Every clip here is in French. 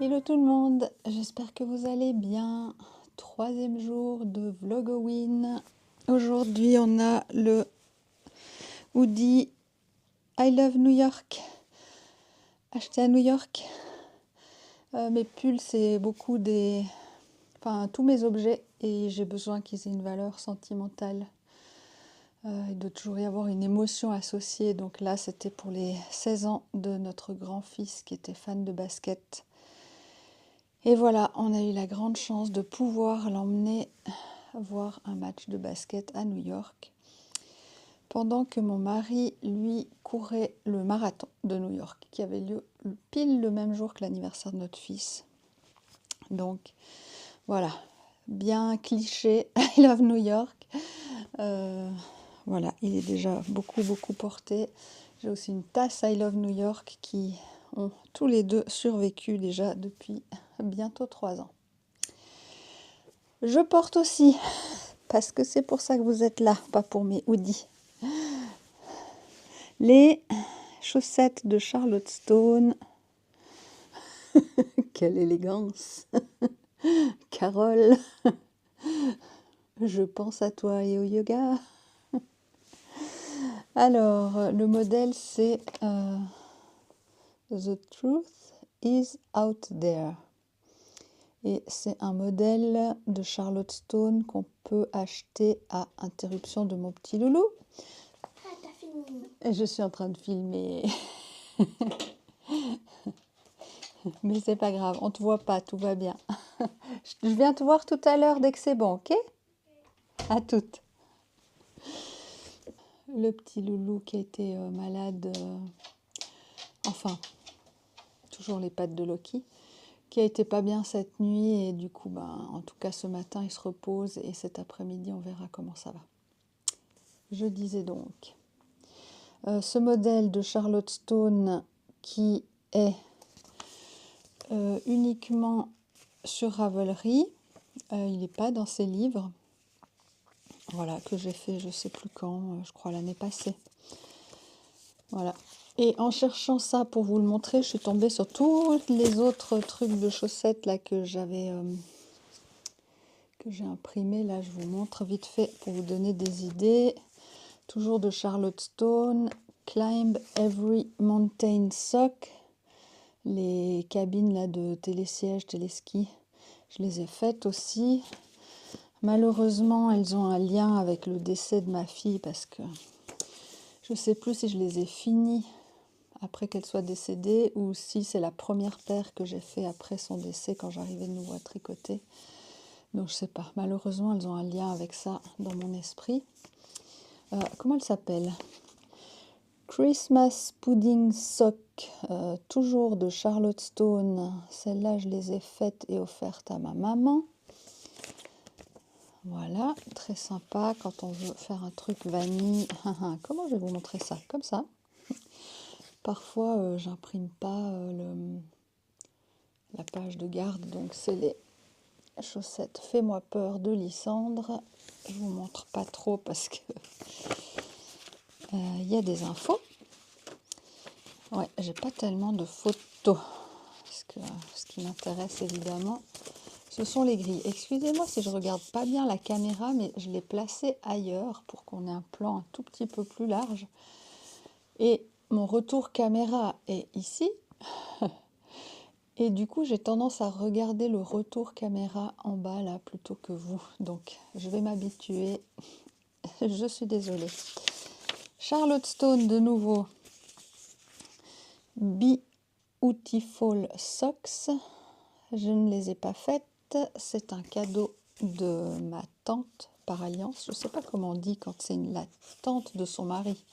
Hello tout le monde, j'espère que vous allez bien. Troisième jour de Vlogoween. Aujourd'hui on a le hoodie I Love New York, acheté à New York. Mes pulls c'est beaucoup des... Enfin tous mes objets et j'ai besoin qu'ils aient une valeur sentimentale. Il doit toujours y avoir une émotion associée. Donc là c'était pour les 16 ans de notre grand-fils qui était fan de basket. Et voilà, on a eu la grande chance de pouvoir l'emmener voir un match de basket à New York, pendant que mon mari, lui, courait le marathon de New York, qui avait lieu pile le même jour que l'anniversaire de notre fils. Donc, voilà, bien cliché, I love New York. Voilà, il est déjà beaucoup porté. J'ai aussi une tasse I love New York qui ont tous les deux survécu déjà depuis bientôt 3 ans. Je porte aussi, parce que c'est pour ça que vous êtes là, pas pour mes hoodies, les chaussettes de Charlotte Stone. Quelle élégance. Carole, je pense à toi et au yoga. Alors, le modèle c'est The Truth is Out There. Et c'est un modèle de Charlotte Stone qu'on peut acheter à interruption de mon petit loulou. Ah, t'as fini. Et je suis en train de filmer. Mais c'est pas grave, on te voit pas, tout va bien. Je viens te voir tout à l'heure dès que c'est bon, ok? À toutes. Le petit loulou qui a été malade, enfin, toujours les pattes de Loki, qui a été pas bien cette nuit et du coup, en tout cas ce matin il se repose et cet après-midi on verra comment ça va. Je disais donc, ce modèle de Charlotte Stone qui est uniquement sur Ravelry, il n'est pas dans ses livres. Voilà, que j'ai fait je sais plus quand, je crois l'année passée. Voilà. Et en cherchant ça pour vous le montrer, je suis tombée sur tous les autres trucs de chaussettes là que j'avais que j'ai imprimé. Là, je vous montre vite fait pour vous donner des idées. Toujours de Charlotte Stone, Climb Every Mountain Sock. Les cabines là de télésiège, téléski, je les ai faites aussi. Malheureusement, elles ont un lien avec le décès de ma fille parce que je ne sais plus si je les ai finies après qu'elle soit décédée ou si c'est la première paire que j'ai fait après son décès quand j'arrivais de nouveau à tricoter. Donc je ne sais pas. Malheureusement, elles ont un lien avec ça dans mon esprit. Comment elle s'appelle? Christmas Pudding Sock, toujours de Charlotte Stone. Celles-là, je les ai faites et offertes à ma maman. Voilà, très sympa quand on veut faire un truc vanille. Comment je vais vous montrer ça? Comme ça. Parfois, j'imprime pas la page de garde, donc c'est les chaussettes Fais-moi peur de Lysandre. Je vous montre pas trop parce que y a des infos. Ouais, j'ai pas tellement de photos. Parce que ce qui m'intéresse évidemment, ce sont les grilles. Excusez-moi si je regarde pas bien la caméra, mais je l'ai placée ailleurs pour qu'on ait un plan un tout petit peu plus large. Et mon retour caméra est ici. Et du coup, j'ai tendance à regarder le retour caméra en bas là plutôt que vous. Donc, je vais m'habituer. Je suis désolée. Charlotte Stone de nouveau. Beautiful Socks. Je ne les ai pas faites. C'est un cadeau de ma tante par alliance. Je ne sais pas comment on dit quand c'est la tante de son mari.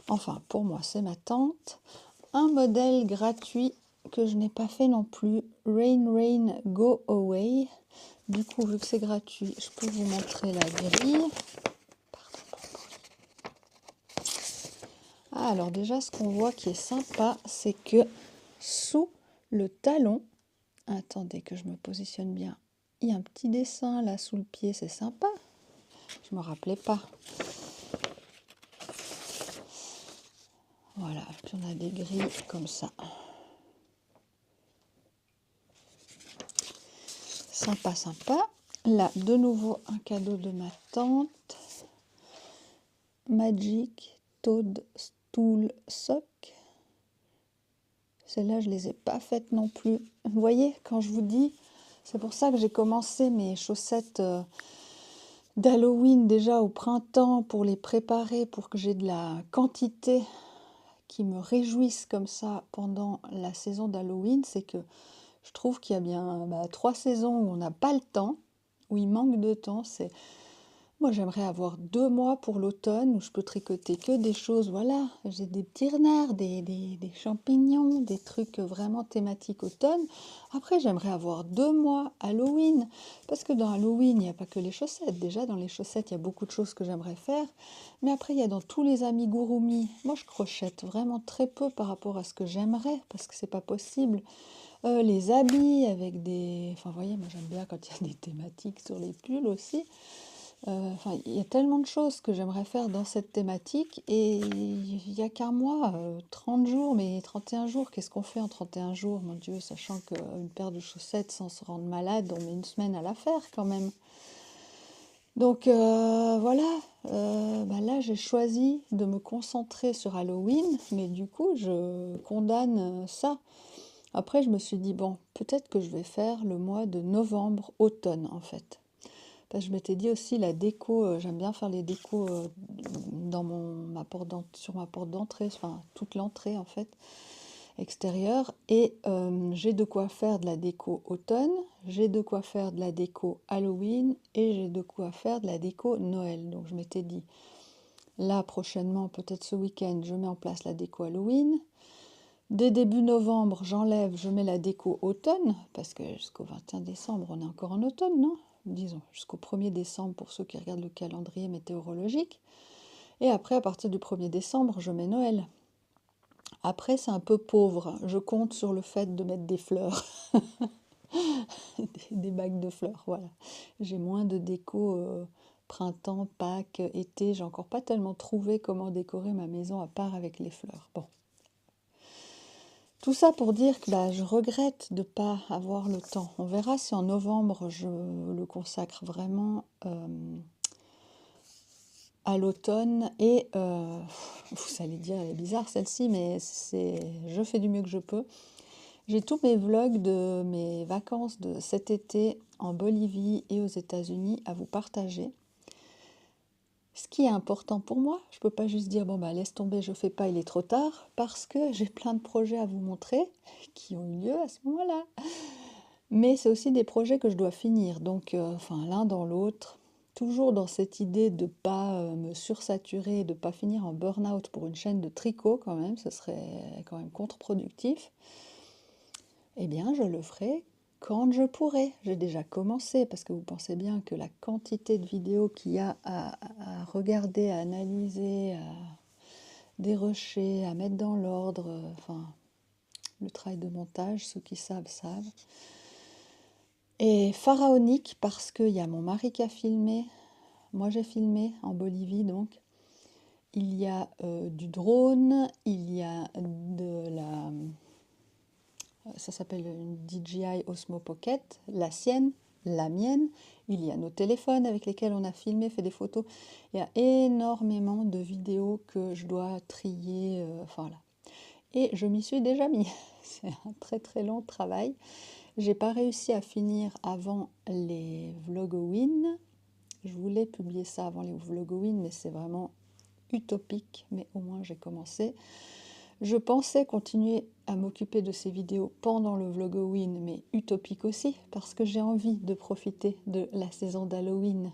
Enfin, pour moi, c'est ma tante. Un modèle gratuit que je n'ai pas fait non plus. Rain, Rain, Go Away. Du coup, vu que c'est gratuit, je peux vous montrer la grille. Ah, alors déjà, ce qu'on voit qui est sympa, c'est que sous le talon, attendez que je me positionne bien, il y a un petit dessin là sous le pied, c'est sympa. Je ne me rappelais pas. Voilà, puis on a des grilles comme ça. Sympa, sympa. Là, de nouveau, un cadeau de ma tante. Magic Toadstool Sock. Celles-là, je les ai pas faites non plus. Vous voyez, quand je vous dis, c'est pour ça que j'ai commencé mes chaussettes d'Halloween déjà au printemps pour les préparer, pour que j'ai de la quantité qui me réjouisse comme ça pendant la saison d'Halloween. C'est que je trouve qu'il y a bien 3 saisons où on n'a pas le temps, où il manque de temps. Moi, j'aimerais avoir 2 mois pour l'automne où je peux tricoter que des choses, voilà, j'ai des petits renards, des champignons, des trucs vraiment thématiques automne. Après, j'aimerais avoir 2 mois Halloween, parce que dans Halloween, il n'y a pas que les chaussettes. Déjà, dans les chaussettes, il y a beaucoup de choses que j'aimerais faire. Mais après, il y a dans tous les amigurumi. Moi, je crochette vraiment très peu par rapport à ce que j'aimerais, parce que c'est pas possible. Les habits avec des... Enfin, vous voyez, moi, j'aime bien quand il y a des thématiques sur les pulls aussi. Enfin, il y a tellement de choses que j'aimerais faire dans cette thématique et il n'y a qu'un mois, 30 jours, mais 31 jours, qu'est-ce qu'on fait en 31 jours, mon Dieu, sachant qu'une paire de chaussettes sans se rendre malade, on met une semaine à la faire quand même. Donc voilà, là j'ai choisi de me concentrer sur Halloween, mais du coup je condamne ça. Après je me suis dit, bon, peut-être que je vais faire le mois de novembre-automne en fait. Parce que je m'étais dit aussi la déco, j'aime bien faire les décos dans sur ma porte d'entrée, enfin toute l'entrée en fait, extérieure. Et j'ai de quoi faire de la déco automne, j'ai de quoi faire de la déco Halloween et j'ai de quoi faire de la déco Noël. Donc je m'étais dit, là prochainement, peut-être ce week-end, je mets en place la déco Halloween. Dès début novembre, j'enlève, je mets la déco automne, parce que jusqu'au 21 décembre, on est encore en automne, non? Disons, jusqu'au 1er décembre pour ceux qui regardent le calendrier météorologique. Et après, à partir du 1er décembre, je mets Noël. Après, c'est un peu pauvre. Je compte sur le fait de mettre des fleurs. des bagues de fleurs, voilà. J'ai moins de déco printemps, Pâques, été. J'ai encore pas tellement trouvé comment décorer ma maison à part avec les fleurs. Bon. Tout ça pour dire que je regrette de ne pas avoir le temps. On verra si en novembre je le consacre vraiment à l'automne. Et vous allez dire, elle est bizarre celle-ci, mais je fais du mieux que je peux. J'ai tous mes vlogs de mes vacances de cet été en Bolivie et aux États-Unis à vous partager. Ce qui est important pour moi, je ne peux pas juste dire bon laisse tomber, je ne fais pas, il est trop tard, parce que j'ai plein de projets à vous montrer qui ont eu lieu à ce moment-là. Mais c'est aussi des projets que je dois finir, donc l'un dans l'autre, toujours dans cette idée de ne pas me sursaturer, de ne pas finir en burn-out pour une chaîne de tricot quand même, ce serait quand même contre-productif. Eh bien, je le ferai quand je pourrai. J'ai déjà commencé parce que vous pensez bien que la quantité de vidéos qu'il y a à regarder, à analyser, à dérocher, à mettre dans l'ordre, le travail de montage, ceux qui savent, savent. Et pharaonique parce qu'il y a mon mari qui a filmé, moi j'ai filmé en Bolivie donc. Il y a du drone, il y a de la... Ça s'appelle une DJI Osmo Pocket, la sienne, la mienne. Il y a nos téléphones avec lesquels on a filmé, fait des photos. Il y a énormément de vidéos que je dois trier. Voilà. Et je m'y suis déjà mis. C'est un très très long travail. J'ai pas réussi à finir avant les Vlogoween. Je voulais publier ça avant les Vlogoween, mais c'est vraiment utopique. Mais au moins j'ai commencé. Je pensais continuer à m'occuper de ces vidéos pendant le Vlogoween, mais utopique aussi, parce que j'ai envie de profiter de la saison d'Halloween.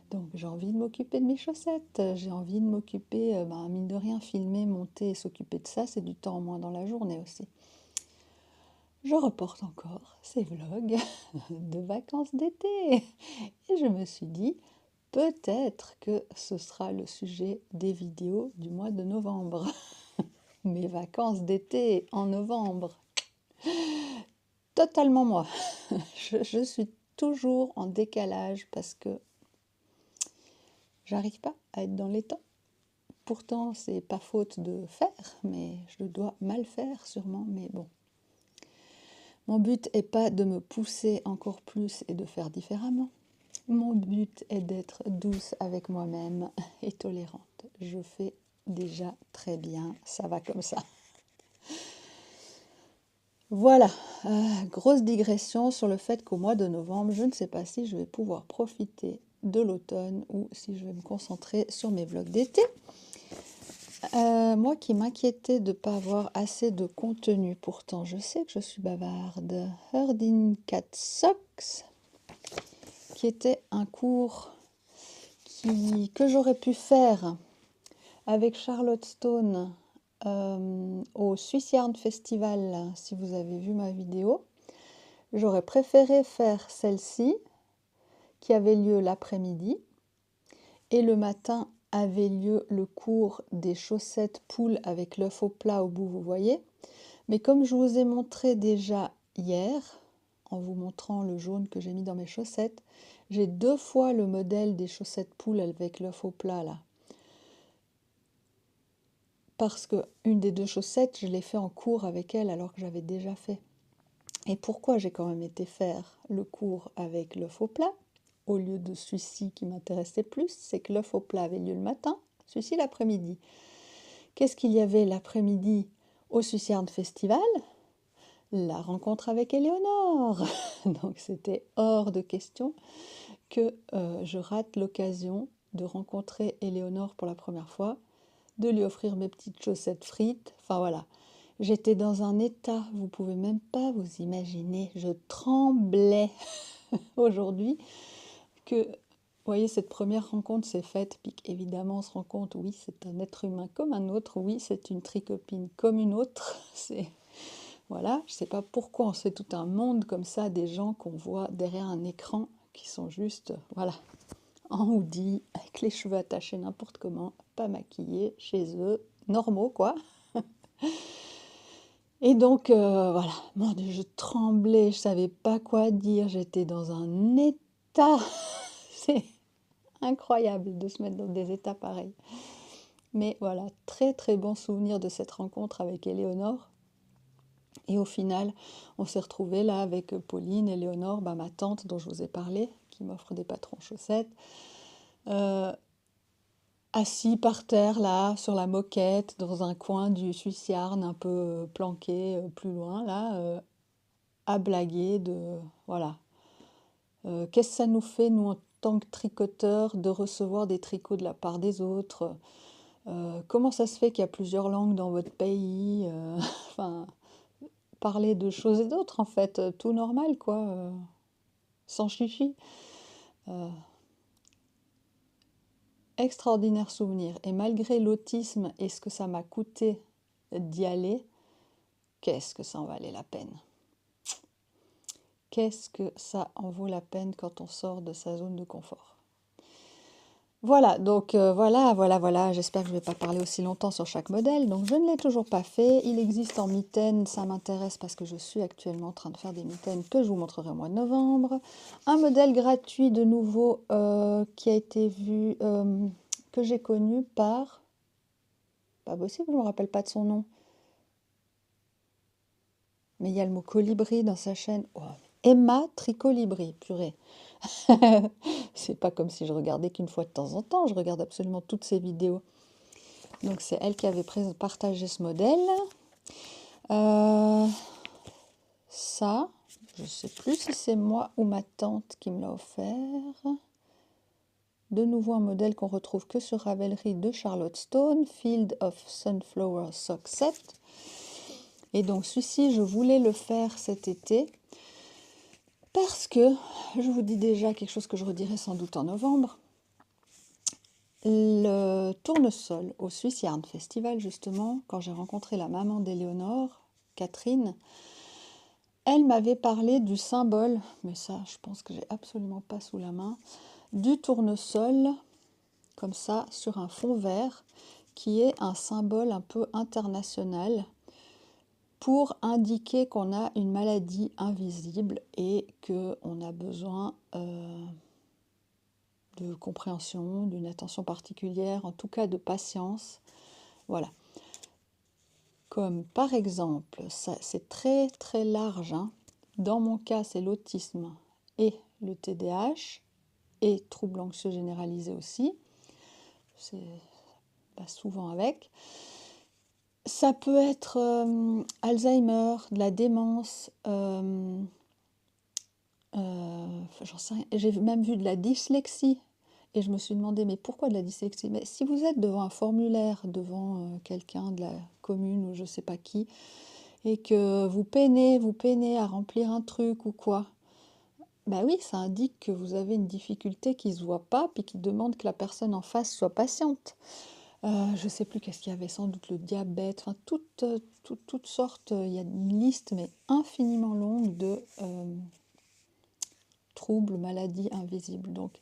Donc j'ai envie de m'occuper de mes chaussettes, j'ai envie de m'occuper, mine de rien, filmer, monter et s'occuper de ça, c'est du temps en moins dans la journée aussi. Je reporte encore ces vlogs de vacances d'été. Et je me suis dit, peut-être que ce sera le sujet des vidéos du mois de novembre. Mes vacances d'été en novembre. Totalement moi. Je suis toujours en décalage parce que j'arrive pas à être dans les temps. Pourtant, c'est pas faute de faire, mais je dois mal faire sûrement, mais bon. Mon but n'est pas de me pousser encore plus et de faire différemment. Mon but est d'être douce avec moi-même et tolérante. Je fais déjà très bien, ça va comme ça. Voilà, grosse digression sur le fait qu'au mois de novembre, je ne sais pas si je vais pouvoir profiter de l'automne ou si je vais me concentrer sur mes vlogs d'été. Moi qui m'inquiétais de ne pas avoir assez de contenu, pourtant je sais que je suis bavarde. Herding Cat Socks, qui était un cours que j'aurais pu faire avec Charlotte Stone au Swiss Yarn Festival, si vous avez vu ma vidéo. J'aurais préféré faire celle-ci, qui avait lieu l'après-midi, et le matin avait lieu le cours des chaussettes poules avec l'œuf au plat au bout, vous voyez. Mais comme je vous ai montré déjà hier, en vous montrant le jaune que j'ai mis dans mes chaussettes, j'ai 2 fois le modèle des chaussettes poules avec l'œuf au plat là. Parce que une des 2 chaussettes, je l'ai fait en cours avec elle alors que j'avais déjà fait. Et pourquoi j'ai quand même été faire le cours avec l'œuf au plat au lieu de celui-ci qui m'intéressait plus, c'est que l'œuf au plat avait lieu le matin, celui-ci l'après-midi. Qu'est-ce qu'il y avait l'après-midi au Swiss Yarn Festival? La rencontre avec Éléonore. Donc c'était hors de question que je rate l'occasion de rencontrer Éléonore pour la première fois, de lui offrir mes petites chaussettes frites, enfin voilà. J'étais dans un état, vous pouvez même pas vous imaginer, je tremblais aujourd'hui que, vous voyez, cette première rencontre s'est faite, puis évidemment on se rend compte, oui, c'est un être humain comme un autre, oui, c'est une tricopine comme une autre, c'est... Voilà, je ne sais pas pourquoi on se fait tout un monde comme ça, des gens qu'on voit derrière un écran, qui sont juste, voilà, en hoodie, avec les cheveux attachés n'importe comment, pas maquillés, chez eux, normaux quoi. Et donc, voilà, mon Dieu, je tremblais, je ne savais pas quoi dire, j'étais dans un état, c'est incroyable de se mettre dans des états pareils. Mais voilà, très très bon souvenir de cette rencontre avec Éléonore. Et au final, on s'est retrouvés là avec Pauline, Éléonore, ma tante dont je vous ai parlé, qui m'offre des patrons chaussettes, assis par terre là, sur la moquette, dans un coin du Swiss Yarn, un peu planqué plus loin là, à blaguer de... Voilà. Qu'est-ce que ça nous fait, nous, en tant que tricoteurs, de recevoir des tricots de la part des autres? Comment ça se fait qu'il y a plusieurs langues dans votre pays? Enfin, parler de choses et d'autres, en fait, tout normal, quoi, sans chichi. Extraordinaire souvenir. Et malgré l'autisme et ce que ça m'a coûté d'y aller, qu'est-ce que ça en valait la peine? Qu'est-ce que ça en vaut la peine quand on sort de sa zone de confort? Voilà, donc voilà, j'espère que je ne vais pas parler aussi longtemps sur chaque modèle. Donc je ne l'ai toujours pas fait, il existe en mitaine, ça m'intéresse parce que je suis actuellement en train de faire des mitaines que je vous montrerai au mois de novembre. Un modèle gratuit de nouveau qui a été vu, que j'ai connu par... Pas possible, je ne me rappelle pas de son nom. Mais il y a le mot colibri dans sa chaîne. Oh, Emma Tricolibri, purée. C'est pas comme si je regardais qu'une fois de temps en temps, je regarde absolument toutes ses vidéos. Donc c'est elle qui avait partagé ce modèle. Ça, je ne sais plus si c'est moi ou ma tante qui me l'a offert. De nouveau un modèle qu'on retrouve que sur Ravelry de Charlotte Stone, Field of Sunflower Sock Set. Et donc celui-ci, je voulais le faire cet été. Parce que, je vous dis déjà quelque chose que je redirai sans doute en novembre, le tournesol au Swiss Yarn Festival, justement, quand j'ai rencontré la maman d'Éléonore, Catherine, elle m'avait parlé du symbole, mais ça, je pense que j'ai absolument pas sous la main, du tournesol, comme ça, sur un fond vert, qui est un symbole un peu international, pour indiquer qu'on a une maladie invisible et qu'on a besoin de compréhension, d'une attention particulière, en tout cas de patience. Voilà. Comme par exemple, c'est très très large, hein. Dans mon cas, c'est l'autisme et le TDAH, et troubles anxieux généralisés aussi. C'est pas souvent avec. Ça peut être Alzheimer, de la démence, j'en sais rien. J'ai même vu de la dyslexie. Et je me suis demandé, mais pourquoi de la dyslexie? Mais si vous êtes devant un formulaire, devant quelqu'un de la commune ou je sais pas qui, et que vous peinez à remplir un truc ou quoi, bah oui, ça indique que vous avez une difficulté qui ne se voit pas, puis qui demande que la personne en face soit patiente. Je ne sais plus qu'est-ce qu'il y avait, sans doute le diabète, enfin toutes sortes, il y a une liste mais infiniment longue de troubles, maladies invisibles. Donc,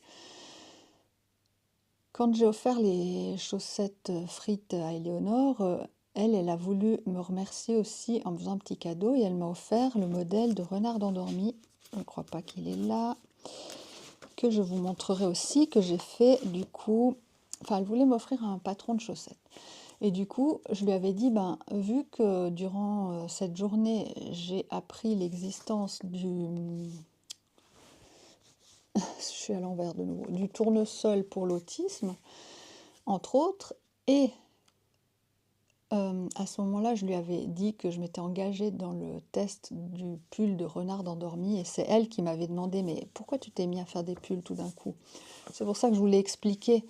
quand j'ai offert les chaussettes frites à Éléonore, elle a voulu me remercier aussi en me faisant un petit cadeau et elle m'a offert le modèle de renard endormi. Je ne crois pas qu'il est là. Que je vous montrerai aussi, que j'ai fait du coup. Enfin, elle voulait m'offrir un patron de chaussettes. Et du coup, je lui avais dit, ben, vu que durant cette journée, j'ai appris l'existence je suis à l'envers de nouveau, du tournesol pour l'autisme, entre autres, et à ce moment-là, je lui avais dit que je m'étais engagée dans le test du pull de renard endormi, et c'est elle qui m'avait demandé, mais pourquoi tu t'es mis à faire des pulls tout d'un coup? C'est pour ça que je voulais expliquer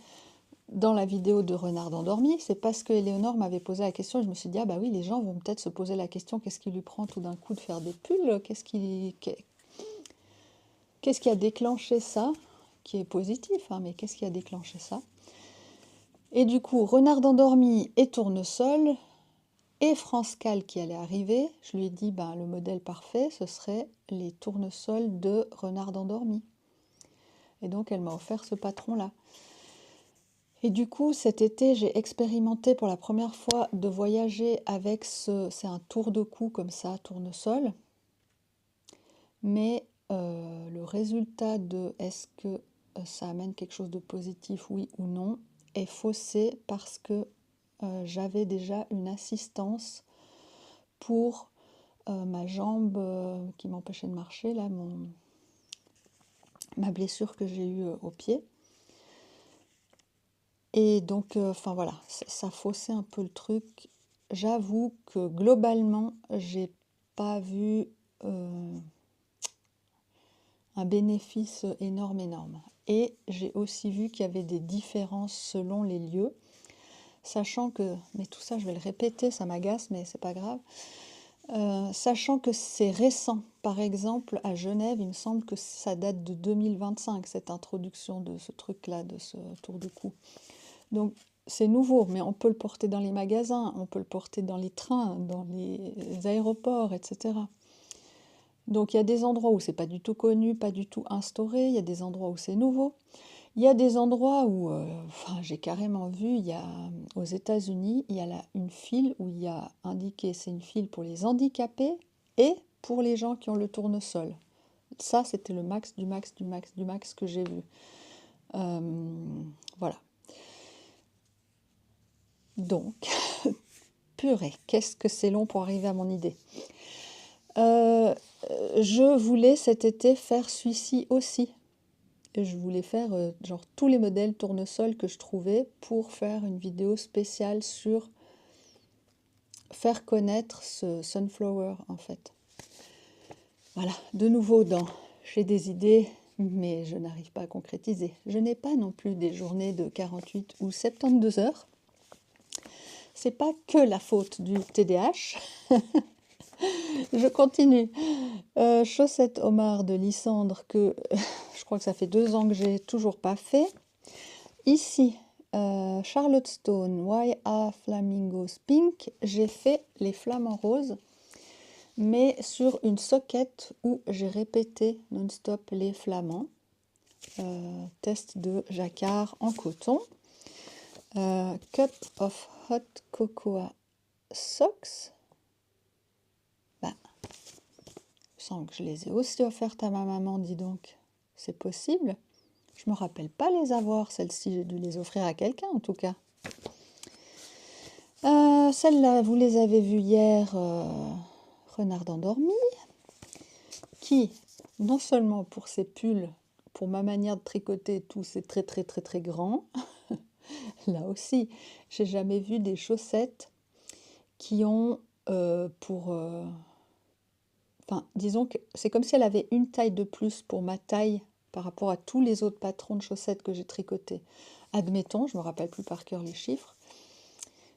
dans la vidéo de renard endormi, c'est parce que Éléonore m'avait posé la question, et je me suis dit, ah bah oui, les gens vont peut-être se poser la question, qu'est-ce qui lui prend tout d'un coup de faire des pulls? Qu'est-ce qui a déclenché ça? Qui est positif, hein, mais qu'est-ce qui a déclenché ça? Et du coup, renard endormi et tournesol, et France Cal qui allait arriver, je lui ai dit, ben, le modèle parfait, ce serait les tournesols de renard endormi. Et donc, elle m'a offert ce patron-là. Et du coup, cet été, j'ai expérimenté pour la première fois de voyager avec c'est un tour de cou comme ça, tournesol. Mais le résultat de est-ce que ça amène quelque chose de positif, oui ou non, est faussé parce que j'avais déjà une assistance pour ma jambe qui m'empêchait de marcher, là, ma blessure que j'ai eue au pied. Et donc, enfin voilà, ça faussait un peu le truc. J'avoue que globalement, j'ai pas vu un bénéfice énorme. Et j'ai aussi vu qu'il y avait des différences selon les lieux, sachant que, mais tout ça je vais le répéter, ça m'agace, mais c'est pas grave. Sachant que c'est récent, par exemple à Genève, il me semble que ça date de 2025, cette introduction de ce truc-là, de ce tour de cou. Donc c'est nouveau, mais on peut le porter dans les magasins, on peut le porter dans les trains, dans les aéroports, etc. Donc il y a des endroits où c'est pas du tout connu, pas du tout instauré, il y a des endroits où c'est nouveau. Il y a des endroits où, j'ai carrément vu, il y a, aux États-Unis, il y a là une file où il y a indiqué, c'est une file pour les handicapés et pour les gens qui ont le tournesol. Ça, c'était le max du max du max du max que j'ai vu. Voilà. Donc, purée, qu'est-ce que c'est long pour arriver à mon idée. Je voulais cet été faire celui-ci aussi. Je voulais faire genre tous les modèles tournesol que je trouvais pour faire une vidéo spéciale sur faire connaître ce Sunflower en fait. Voilà, de nouveau j'ai des idées, mais je n'arrive pas à concrétiser. Je n'ai pas non plus des journées de 48 ou 72 heures. C'est pas que la faute du TDAH. Je continue. Chaussette homard de Lysandre que je crois que ça fait 2 ans que j'ai toujours pas fait. Ici, Charlotte Stone, Why Are Flamingos Pink? J'ai fait les flamants roses, mais sur une soquette où j'ai répété non-stop les flamants. Test de jacquard en coton. Cup of Hot Cocoa Socks. Bah, je sens que je les ai aussi offertes à ma maman, dis donc. C'est possible? Je me rappelle pas les avoir, celles-ci, j'ai dû les offrir à quelqu'un en tout cas. Celles-là, vous les avez vues hier, renard endormi, qui, non seulement pour ses pulls, pour ma manière de tricoter et tout, c'est très très très très grand. Là aussi, j'ai jamais vu des chaussettes qui ont enfin, disons que c'est comme si elle avait une taille de plus pour ma taille par rapport à tous les autres patrons de chaussettes que j'ai tricotés. Admettons, je ne me rappelle plus par cœur les chiffres,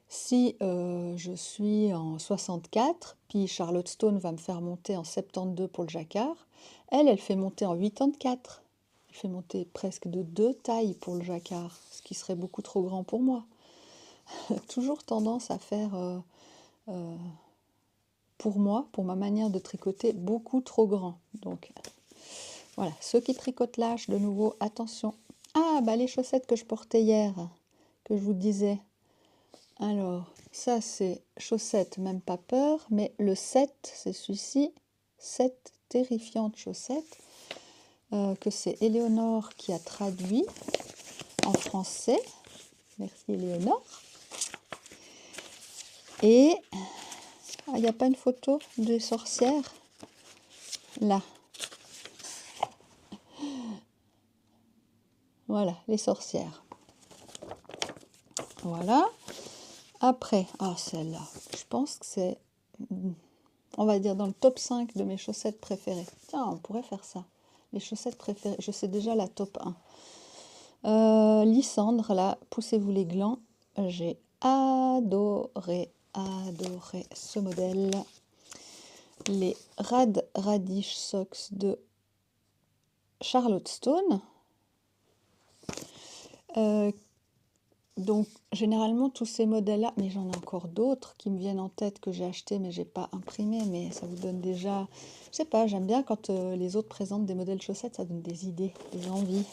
si je suis en 64, puis Charlotte Stone va me faire monter en 72 pour le jacquard, elle fait monter en 84. Elle fait monter presque de 2 tailles pour le jacquard, ce qui serait beaucoup trop grand pour moi. Toujours tendance à faire, pour moi, pour ma manière de tricoter, beaucoup trop grand. Donc voilà, ceux qui tricotent large, de nouveau, attention. Ah, bah les chaussettes que je portais hier, que je vous disais. Alors, ça c'est chaussettes, même pas peur, mais le 7, c'est celui-ci, 7 terrifiantes chaussettes, que c'est Éléonore qui a traduit en français. Merci Éléonore. Et il n'y a pas une photo des sorcières? Là. Voilà, les sorcières. Voilà. Après, celle-là, je pense que c'est, on va dire, dans le top 5 de mes chaussettes préférées. Tiens, on pourrait faire ça. Les chaussettes préférées, je sais déjà la top 1. Lysandre, là, poussez-vous les glands. J'ai adoré ce modèle. Les Rad Radish Socks de Charlotte Stone. Donc, généralement, tous ces modèles-là, mais j'en ai encore d'autres qui me viennent en tête que j'ai acheté, mais j'ai pas imprimé, mais ça vous donne déjà... Je sais pas, j'aime bien quand les autres présentent des modèles chaussettes, ça donne des idées, des envies.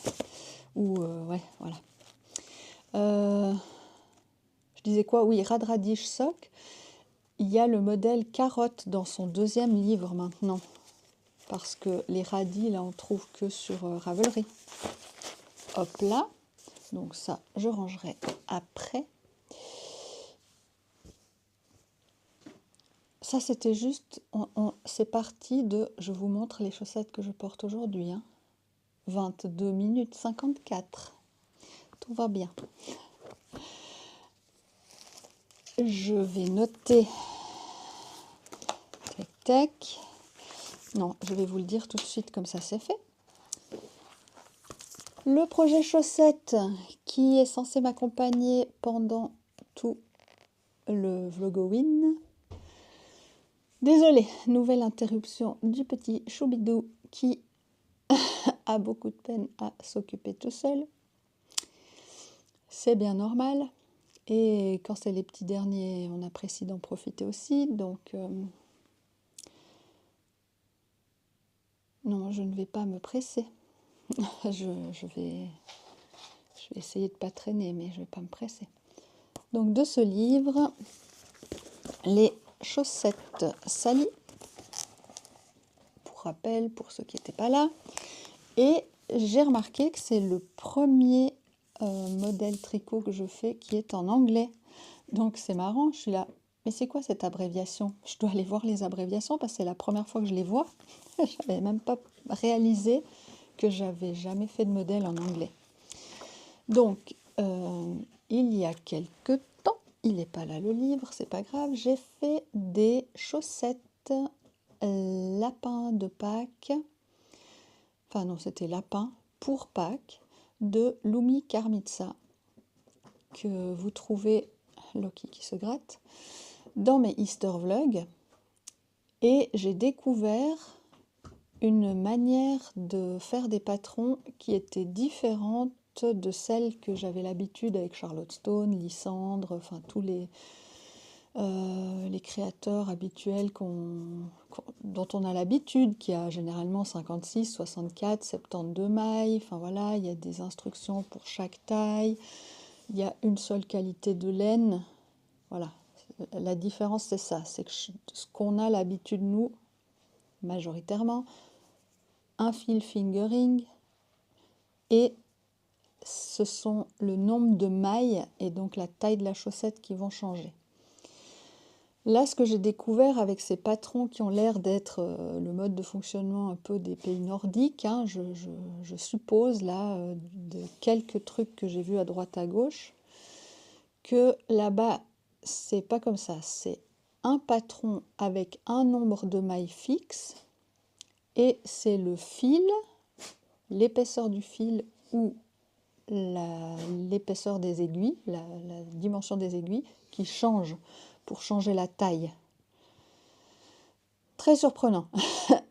Ou, ouais, voilà. Je disais quoi? Oui, Rad Radish Sock. Il y a le modèle carotte dans son deuxième livre maintenant. Parce que les radis, là, on trouve que sur Ravelry. Hop là. Donc ça, je rangerai après. Ça, c'était juste, c'est parti de, je vous montre les chaussettes que je porte aujourd'hui. 22 minutes 54. Tout va bien. Je vais noter. Tac, tac. Non, je vais vous le dire tout de suite comme ça c'est fait. Le projet chaussettes qui est censé m'accompagner pendant tout le Vlogowin. Désolée, nouvelle interruption du petit Choubidou qui a beaucoup de peine à s'occuper tout seul. C'est bien normal. Et quand c'est les petits derniers, on apprécie d'en profiter aussi. Donc, non, je ne vais pas me presser. je vais essayer de ne pas traîner, mais je ne vais pas me presser. Donc, de ce livre, les chaussettes Sally, pour rappel, pour ceux qui n'étaient pas là. Et j'ai remarqué que c'est le premier modèle tricot que je fais qui est en anglais. Donc c'est marrant, je suis là, mais c'est quoi cette abréviation? Je dois aller voir les abréviations parce que c'est la première fois que je les vois. Je n'avais même pas réalisé que j'avais jamais fait de modèle en anglais. Donc, il y a quelques temps, il n'est pas là le livre, c'est pas grave, j'ai fait des chaussettes lapin de Pâques. Enfin non, c'était lapin pour Pâques de Lumi Karmitsa, que vous trouvez, Loki qui se gratte, dans mes Easter vlogs. Et j'ai découvert une manière de faire des patrons qui était différente de celle que j'avais l'habitude avec Charlotte Stone, Lysandre, enfin tous les créateurs habituels dont on a l'habitude, qui a généralement 56, 64, 72 mailles, enfin voilà, il y a des instructions pour chaque taille, il y a une seule qualité de laine, voilà. La différence c'est ça, c'est que ce qu'on a l'habitude nous, majoritairement, un fil fingering, et ce sont le nombre de mailles et donc la taille de la chaussette qui vont changer. Là, ce que j'ai découvert avec ces patrons qui ont l'air d'être le mode de fonctionnement un peu des pays nordiques, hein, je suppose là, de quelques trucs que j'ai vus à droite à gauche, que là-bas, c'est pas comme ça. C'est un patron avec un nombre de mailles fixe et c'est le fil, l'épaisseur du fil ou l'épaisseur des aiguilles, la dimension des aiguilles qui change pour changer la taille. Très surprenant.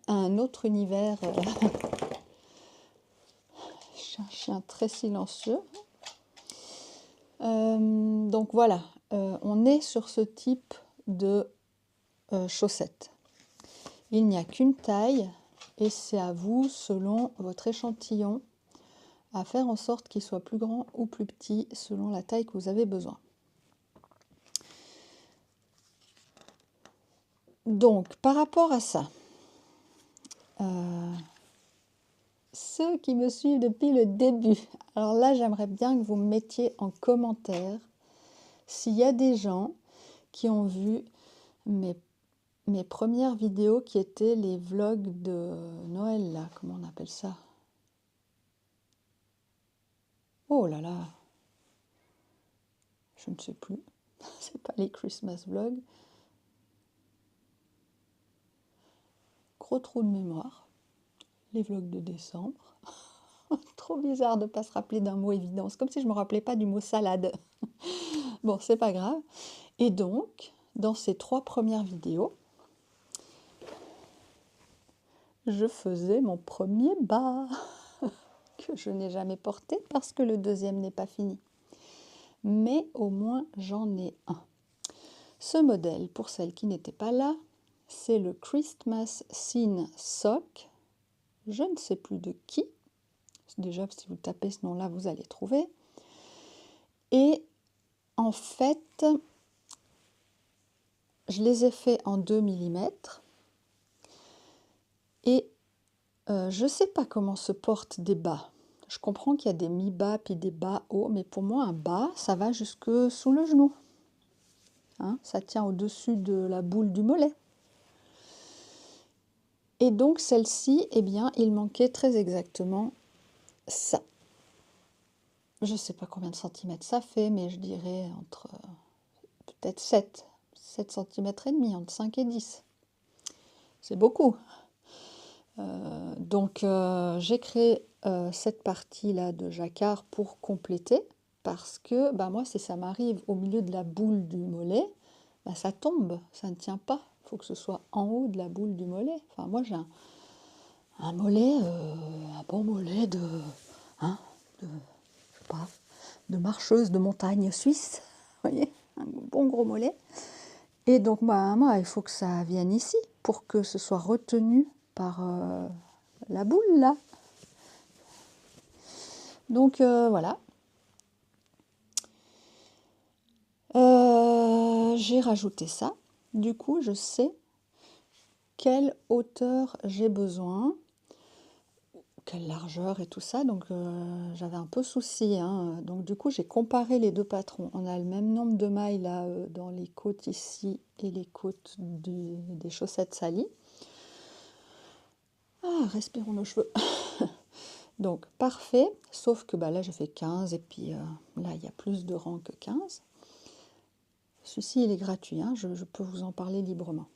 Un autre univers. Je suis un chien très silencieux. Donc voilà, on est sur ce type de chaussettes. Il n'y a qu'une taille et c'est à vous, selon votre échantillon, à faire en sorte qu'il soit plus grand ou plus petit selon la taille que vous avez besoin. Donc, par rapport à ça, ceux qui me suivent depuis le début, alors là, j'aimerais bien que vous me mettiez en commentaire s'il y a des gens qui ont vu mes premières vidéos qui étaient les vlogs de Noël, là, comment on appelle ça? Oh là là, je ne sais plus, c'est pas les Christmas vlogs. Gros trou de mémoire, les vlogs de décembre. Trop bizarre de ne pas se rappeler d'un mot évident, c'est comme si je ne me rappelais pas du mot salade. Bon, c'est pas grave. Et donc, dans ces 3 premières vidéos, je faisais mon premier bas que je n'ai jamais porté parce que le deuxième n'est pas fini. Mais au moins j'en ai un. Ce modèle, pour celles qui n'étaient pas là, c'est le Christmas Scene Sock. Je ne sais plus de qui. Déjà, si vous tapez ce nom-là, vous allez trouver. Et en fait, je les ai faits en 2 mm. Et je ne sais pas comment se portent des bas. Je comprends qu'il y a des mi-bas puis des bas hauts, mais pour moi, un bas, ça va jusque sous le genou. Hein, ça tient au-dessus de la boule du mollet. Et donc, celle-ci, eh bien, il manquait très exactement ça. Je ne sais pas combien de centimètres ça fait, mais je dirais entre peut-être 7 cm et demi, entre 5 et 10. C'est beaucoup. Donc j'ai créé cette partie-là de jacquard pour compléter, parce que bah, moi, si ça m'arrive au milieu de la boule du mollet, bah, ça tombe, ça ne tient pas. Il faut que ce soit en haut de la boule du mollet. Enfin, moi, j'ai un mollet, un bon mollet de, hein, je sais pas, de marcheuse de montagne suisse, vous voyez, un bon gros mollet. Et donc, moi, il faut que ça vienne ici pour que ce soit retenu par la boule, là. Donc, voilà. J'ai rajouté ça. Du coup, je sais quelle hauteur j'ai besoin, quelle largeur et tout ça. Donc, j'avais un peu souci. Hein. Donc, du coup, j'ai comparé les deux patrons. On a le même nombre de mailles là dans les côtes ici et les côtes des chaussettes salies. Ah, respirons nos cheveux. Donc, parfait. Sauf que bah, là, j'ai fait 15 et puis là, il y a plus de rangs que 15. Celui-ci, il est gratuit. Hein, je peux vous en parler librement.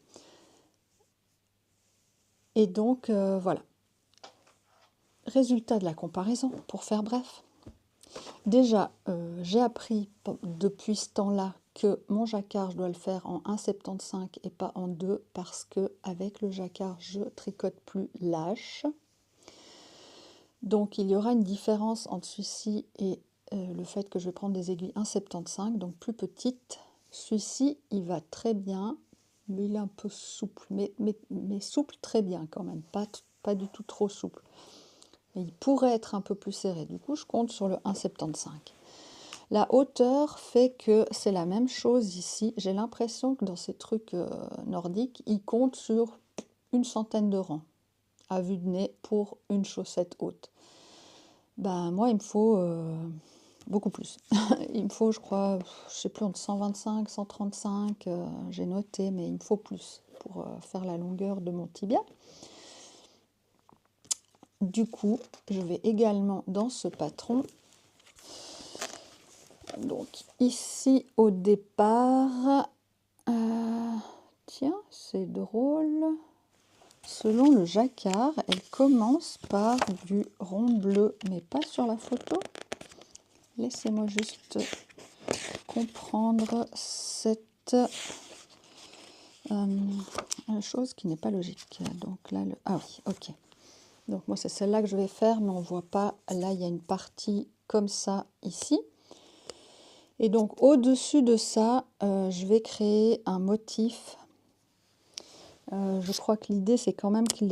Et donc, voilà. Résultat de la comparaison, pour faire bref. Déjà, j'ai appris depuis ce temps-là que mon jacquard, je dois le faire en 1,75 et pas en 2 parce que avec le jacquard, je tricote plus lâche. Donc, il y aura une différence entre celui-ci et le fait que je vais prendre des aiguilles 1,75, donc plus petites. Celui-ci, il va très bien, mais il est un peu souple, mais souple très bien quand même, pas du tout trop souple. Mais il pourrait être un peu plus serré, du coup je compte sur le 1,75. La hauteur fait que c'est la même chose ici. J'ai l'impression que dans ces trucs nordiques, ils comptent sur une centaine de rangs à vue de nez pour une chaussette haute. Ben, moi, il me faut beaucoup plus. Il me faut, je crois, je sais plus, entre 125, 135, j'ai noté, mais il me faut plus pour faire la longueur de mon tibia. Du coup, je vais également dans ce patron. Donc ici au départ, tiens, c'est drôle. Selon le jacquard, elle commence par du rond bleu, mais pas sur la photo. Laissez-moi juste comprendre cette chose qui n'est pas logique. Donc là, ah oui, ok. Donc moi, c'est celle-là que je vais faire, mais on ne voit pas. Là, il y a une partie comme ça ici. Et donc, au-dessus de ça, je vais créer un motif. Je crois que l'idée, c'est quand même que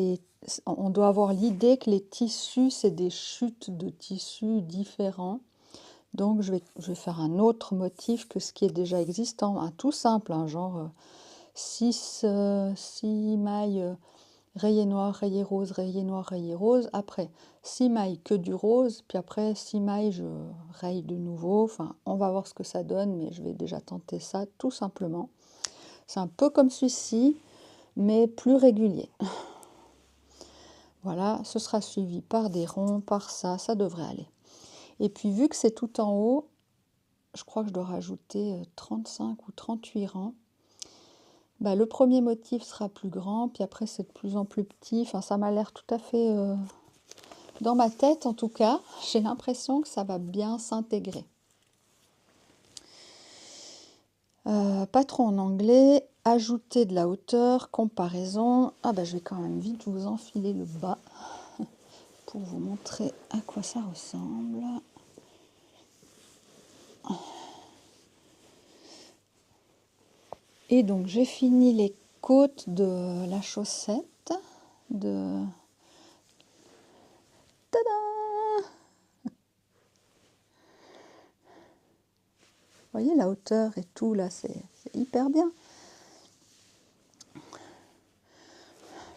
on doit avoir l'idée que les tissus, c'est des chutes de tissus différents. Donc, je vais faire un autre motif que ce qui est déjà existant. Un tout simple, hein, genre 6 mailles rayées noires, rayées roses, rayées noires, rayées roses. Après, 6 mailles que du rose. Puis après, 6 mailles, je raye de nouveau. Enfin, on va voir ce que ça donne, mais je vais déjà tenter ça tout simplement. C'est un peu comme celui-ci, mais plus régulier. Voilà, ce sera suivi par des ronds, par ça, ça devrait aller. Et puis vu que c'est tout en haut, je crois que je dois rajouter 35 ou 38 rangs. Bah, le premier motif sera plus grand, puis après c'est de plus en plus petit. Enfin, ça m'a l'air tout à fait... dans ma tête, en tout cas, j'ai l'impression que ça va bien s'intégrer. Patron en anglais, ajouter de la hauteur, comparaison. Ah bah je vais quand même vite vous enfiler le bas pour vous montrer à quoi ça ressemble. Et donc j'ai fini les côtes de la chaussette. Tada! Vous voyez la hauteur et tout là, c'est hyper bien.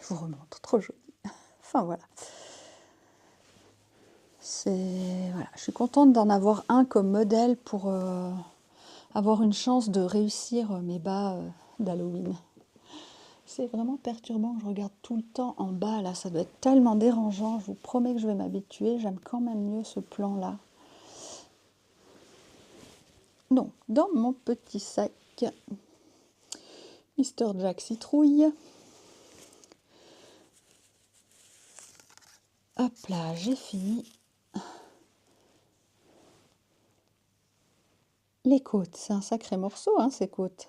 Je vous remontre, trop joli. Enfin voilà. Voilà. Je suis contente d'en avoir un comme modèle pour avoir une chance de réussir mes bas d'Halloween. C'est vraiment perturbant, je regarde tout le temps en bas, là, ça doit être tellement dérangeant. Je vous promets que je vais m'habituer, j'aime quand même mieux ce plan-là. Donc, dans mon petit sac, Mr. Jack Citrouille. Hop là, j'ai fini. Les côtes, c'est un sacré morceau, hein, ces côtes.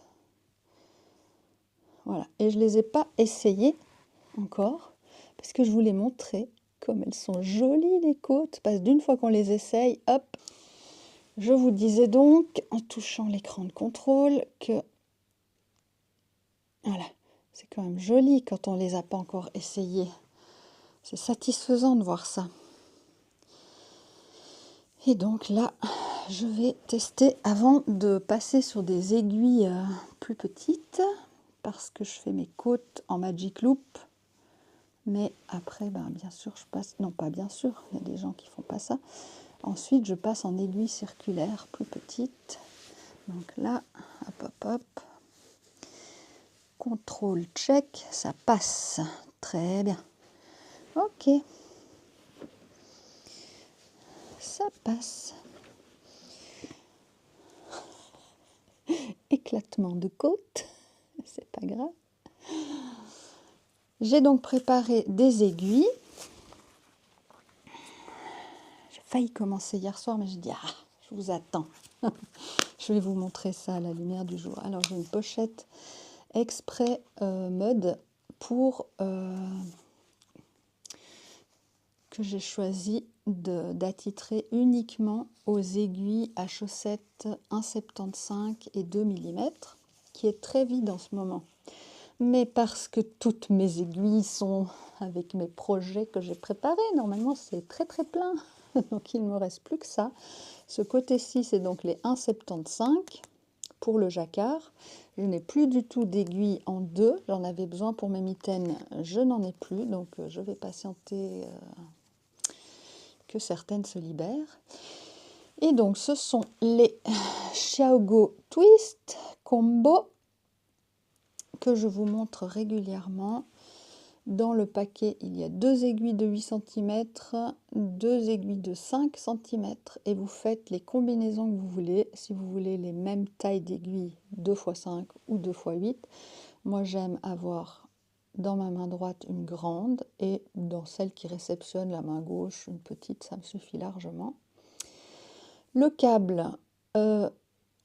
Voilà, et je ne les ai pas essayées encore, parce que je voulais montrer comme elles sont jolies les côtes, parce d'une fois qu'on les essaye, hop. Je vous disais donc, en touchant l'écran de contrôle, que voilà, c'est quand même joli quand on ne les a pas encore essayées. C'est satisfaisant de voir ça. Et donc là, je vais tester avant de passer sur des aiguilles plus petites, parce que je fais mes côtes en Magic Loop. Mais après, ben, bien sûr, je passe... Non, pas bien sûr, il y a des gens qui font pas ça. Ensuite, je passe en aiguille circulaire plus petite. Donc là, hop, hop, hop. Contrôle, check, ça passe. Très bien. Ok. Ça passe. Éclatement de côte, c'est pas grave. J'ai donc préparé des aiguilles. J'ai failli commencer hier soir, mais j'ai dit, ah, je vous attends. Je vais vous montrer ça à la lumière du jour. Alors, j'ai une pochette exprès mode pour que j'ai choisi d'attitrer uniquement aux aiguilles à chaussettes 1,75 et 2 mm, qui est très vide en ce moment. Mais parce que toutes mes aiguilles sont avec mes projets que j'ai préparés, normalement c'est très très plein, donc il ne me reste plus que ça. Ce côté-ci, c'est donc les 1,75 pour le jacquard. Je n'ai plus du tout d'aiguilles en 2, j'en avais besoin pour mes mitaines, je n'en ai plus, donc je vais patienter que certaines se libèrent. Et donc ce sont les Xiaogo Twist Combo que je vous montre régulièrement. Dans le paquet, il y a 2 aiguilles de 8 cm, 2 aiguilles de 5 cm et vous faites les combinaisons que vous voulez. Si vous voulez les mêmes tailles d'aiguilles 2 x 5 ou 2 x 8. Moi, j'aime avoir dans ma main droite une grande et dans celle qui réceptionne la main gauche une petite, ça me suffit largement. Le câble,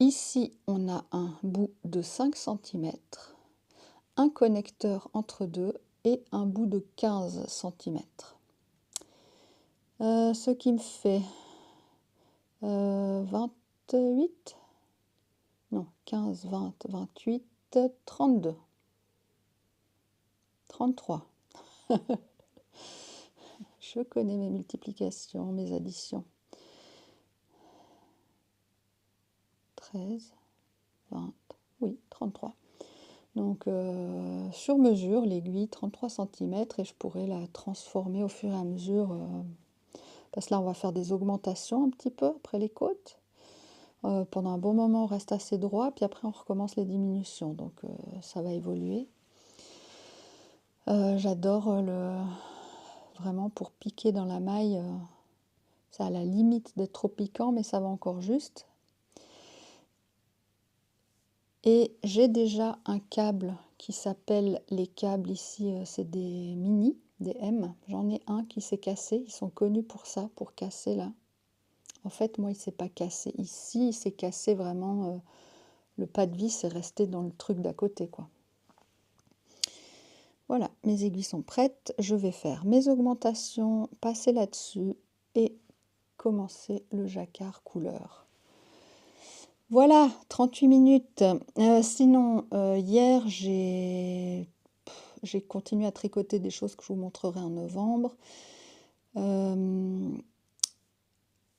ici, on a un bout de 5 cm, un connecteur entre deux et un bout de 15 cm. Ce qui me fait 28, non, 15, 20, 28, 32, 33. Je connais mes multiplications, mes additions. 13, 20, oui, 33. Donc sur mesure, l'aiguille 33 cm et je pourrais la transformer au fur et à mesure. Parce que là, on va faire des augmentations un petit peu après les côtes. Pendant un bon moment, on reste assez droit, puis après, on recommence les diminutions. Donc ça va évoluer. J'adore vraiment pour piquer dans la maille. C'est à la limite d'être trop piquant, mais ça va encore juste. Et j'ai déjà un câble qui s'appelle, les câbles ici, c'est des mini, des M. J'en ai un qui s'est cassé, ils sont connus pour ça, pour casser là. En fait, moi, il ne s'est pas cassé ici, il s'est cassé vraiment, le pas de vis est resté dans le truc d'à côté, quoi. Voilà, mes aiguilles sont prêtes, je vais faire mes augmentations, passer là-dessus et commencer le jacquard couleur. Voilà, 38 minutes. Sinon, hier, j'ai continué à tricoter des choses que je vous montrerai en novembre.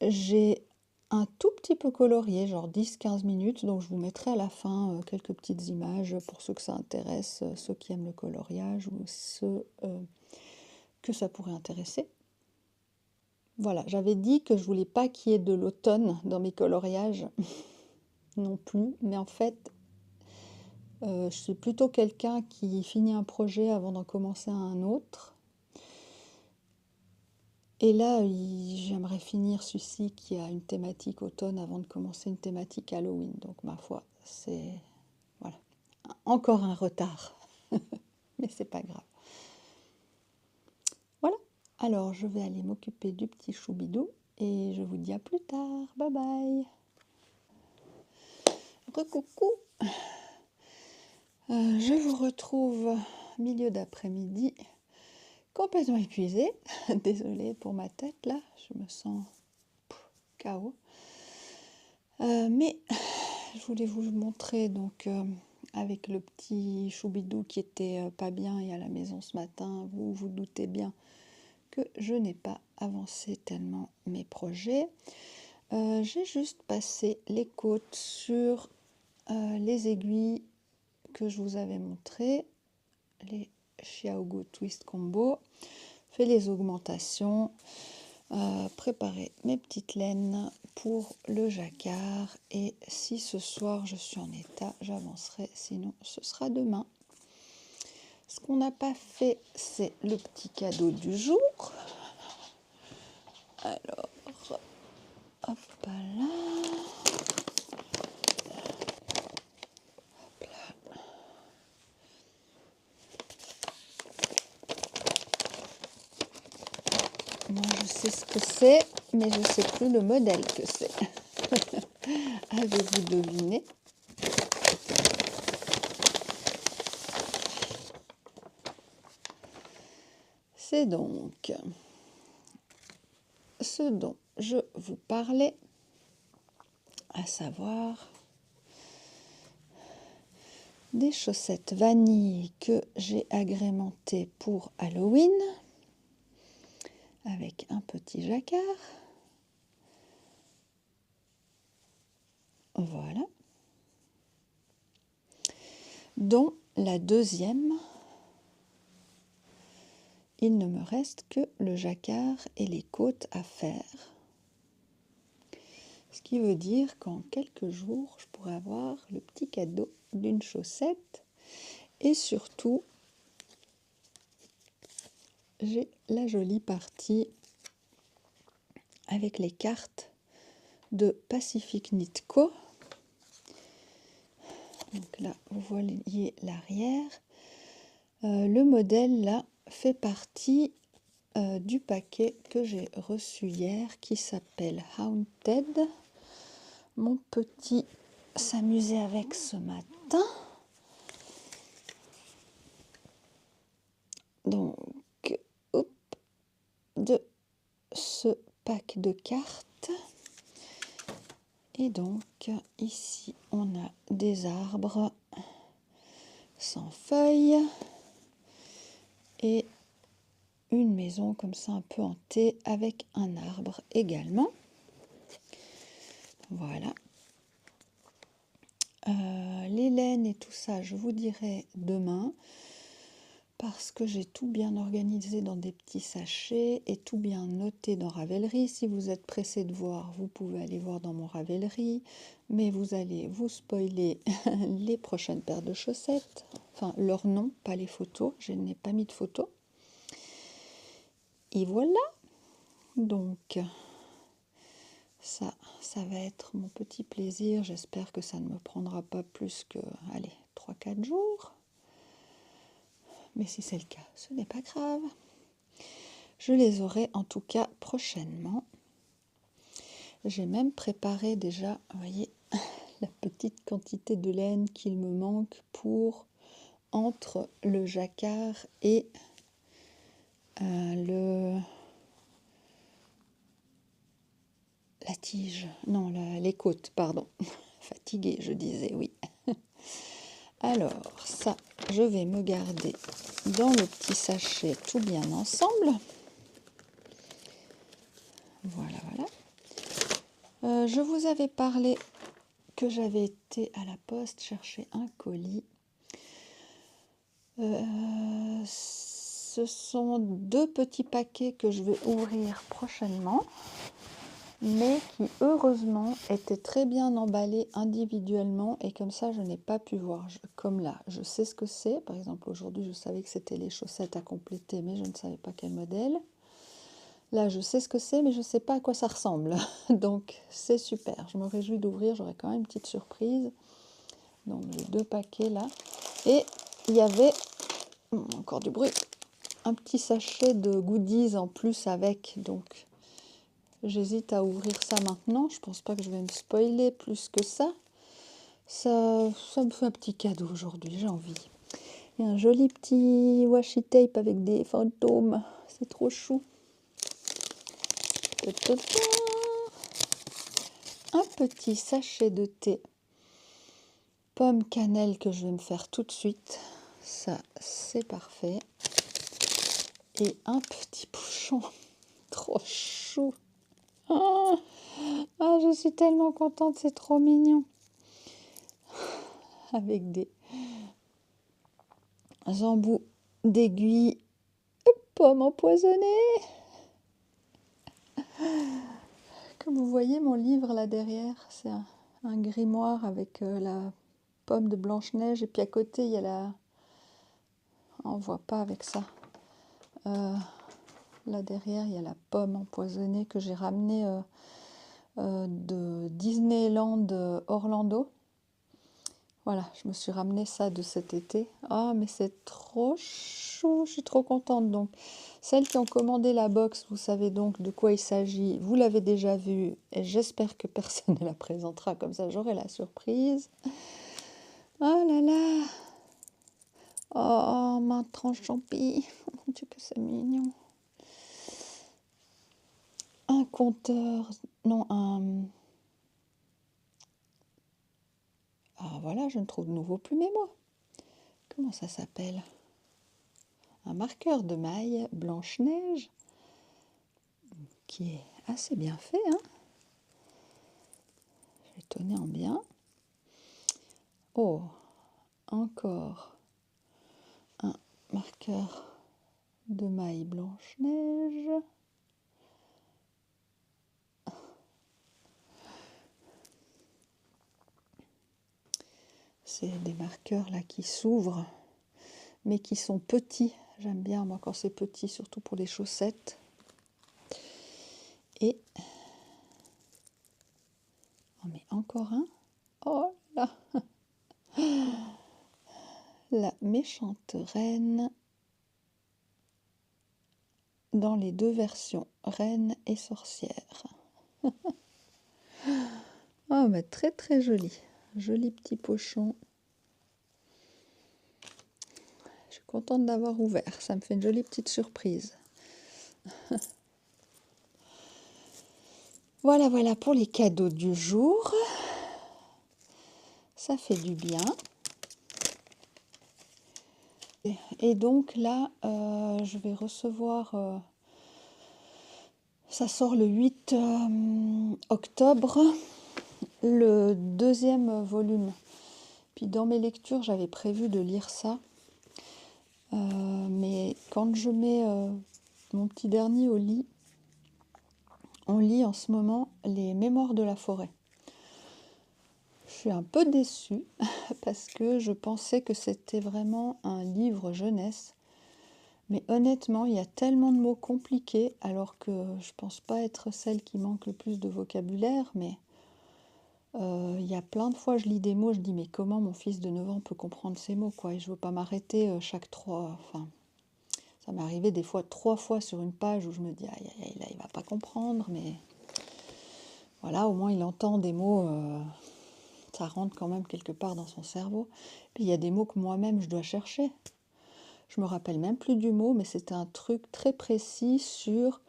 J'ai un tout petit peu colorié, genre 10-15 minutes, donc je vous mettrai à la fin quelques petites images pour ceux que ça intéresse, ceux qui aiment le coloriage ou ceux que ça pourrait intéresser. Voilà, j'avais dit que je voulais pas qu'il y ait de l'automne dans mes coloriages non plus, mais en fait, je suis plutôt quelqu'un qui finit un projet avant d'en commencer un autre. Et là, j'aimerais finir celui-ci qui a une thématique automne avant de commencer une thématique Halloween. Donc, ma foi, c'est voilà, encore un retard, mais c'est pas grave. Voilà, alors je vais aller m'occuper du petit choubidou et je vous dis à plus tard. Bye bye. Recoucou. Je vous retrouve milieu d'après-midi, complètement épuisée. Désolée pour ma tête là, je me sens KO. Mais je voulais vous le montrer donc avec le petit choubidou qui était pas bien et à la maison ce matin. Vous vous doutez bien que je n'ai pas avancé tellement mes projets. J'ai juste passé les côtes sur les aiguilles que je vous avais montrées, les Xiaogo Twist Combo, fait les augmentations, préparé mes petites laines pour le jacquard et si ce soir je suis en état, j'avancerai, sinon ce sera demain. Ce qu'on n'a pas fait, c'est le petit cadeau du jour. Alors, hop là. Hop là. Moi, je sais ce que c'est, mais je ne sais plus le modèle que c'est. Avez-vous deviné? C'est donc ce dont je vous parlais, à savoir des chaussettes vanille que j'ai agrémentées pour Halloween avec un petit jacquard. Voilà. Dont la deuxième, il ne me reste que le jacquard et les côtes à faire. Ce qui veut dire qu'en quelques jours, je pourrais avoir le petit cadeau d'une chaussette. Et surtout, j'ai la jolie partie avec les cartes de Pacific Knit Co. Donc là, vous voyez l'arrière. Le modèle là fait partie du paquet que j'ai reçu hier qui s'appelle Haunted. Mon petit s'amusait avec ce matin. Donc, hop, de ce pack de cartes. Et donc, ici, on a des arbres sans feuilles et une maison comme ça un peu hantée avec un arbre également. Voilà. Les laines et tout ça, je vous dirai demain parce que j'ai tout bien organisé dans des petits sachets et tout bien noté dans Ravelry. Si vous êtes pressé de voir, vous pouvez aller voir dans mon Ravelry, mais vous allez vous spoiler les prochaines paires de chaussettes, enfin leur nom, pas les photos, je n'ai pas mis de photos. Et voilà, donc ça va être mon petit plaisir. J'espère que ça ne me prendra pas plus que, allez, 3-4 jours. Mais si c'est le cas, ce n'est pas grave. Je les aurai en tout cas prochainement. J'ai même préparé déjà, vous voyez, la petite quantité de laine qu'il me manque pour entre le jacquard et la tige, non, les côtes, pardon. Fatiguée, je disais, oui. Alors, ça, je vais me garder dans le petit sachet tout bien ensemble. Voilà, voilà. Je vous avais parlé que j'avais été à la poste chercher un colis. Ce sont 2 petits paquets que je vais ouvrir prochainement, mais qui heureusement étaient très bien emballés individuellement et comme ça je n'ai pas pu voir. Comme là, je sais ce que c'est. Par exemple, aujourd'hui, je savais que c'était les chaussettes à compléter, mais je ne savais pas quel modèle. Là, je sais ce que c'est, mais je ne sais pas à quoi ça ressemble. Donc, c'est super. Je me réjouis d'ouvrir. J'aurai quand même une petite surprise. Donc, les 2 paquets là. Et il y avait, encore du bruit, un petit sachet de goodies en plus avec. Donc, j'hésite à ouvrir ça maintenant. Je pense pas que je vais me spoiler plus que ça. Ça me fait un petit cadeau aujourd'hui. J'ai envie. Il y a un joli petit washi tape avec des fantômes. C'est trop chou. Un petit sachet de thé pomme cannelle que je vais me faire tout de suite. Ça, c'est parfait. Et un petit bouchon trop chou. Ah, je suis tellement contente, c'est trop mignon. Avec des embouts d'aiguilles pommes empoisonnées. Comme vous voyez, mon livre là derrière, c'est un grimoire avec la pomme de Blanche-Neige. Et puis à côté, il y a la... On ne voit pas avec ça. Là derrière, il y a la pomme empoisonnée que j'ai ramenée de Disneyland Orlando. Voilà, je me suis ramené ça de cet été. Ah, mais c'est trop chou, je suis trop contente. Donc, celles qui ont commandé la box, vous savez donc de quoi il s'agit. Vous l'avez déjà vue et j'espère que personne ne la présentera. Comme ça, j'aurai la surprise. Oh là là. Oh, ma tranche champi. Oh mon Dieu, que c'est mignon. Un compteur, non, un... Ah voilà, je ne trouve de nouveau plus mes mots. Comment ça s'appelle? Un marqueur de maille Blanche-Neige qui est assez bien fait. Hein, je vais tenir en bien. Oh, encore un marqueur de maille Blanche-Neige. C'est des marqueurs là qui s'ouvrent, mais qui sont petits. J'aime bien moi quand c'est petit, surtout pour les chaussettes. Et on met encore un. Oh là, la méchante reine dans les deux versions, reine et sorcière. Oh, mais très très joli. Joli petit pochon. Je suis contente d'avoir ouvert. Ça me fait une jolie petite surprise. Voilà, voilà pour les cadeaux du jour. Ça fait du bien. Et donc là, je vais recevoir... ça sort le 8 octobre, le deuxième volume. Puis dans mes lectures, j'avais prévu de lire ça. Mais quand je mets mon petit dernier au lit, on lit en ce moment les Mémoires de la forêt. Je suis un peu déçue parce que je pensais que c'était vraiment un livre jeunesse. Mais honnêtement, il y a tellement de mots compliqués, alors que je pense pas être celle qui manque le plus de vocabulaire, mais il y a plein de fois je lis des mots, je dis mais comment mon fils de 9 ans peut comprendre ces mots, quoi, et je veux pas m'arrêter chaque 3... Enfin, ça m'est arrivé des fois 3 fois sur une page où je me dis aïe aïe aïe, là il va pas comprendre, mais voilà, au moins il entend des mots, ça rentre quand même quelque part dans son cerveau. Puis il y a des mots que moi-même je dois chercher. Je me rappelle même plus du mot, mais c'était un truc très précis sur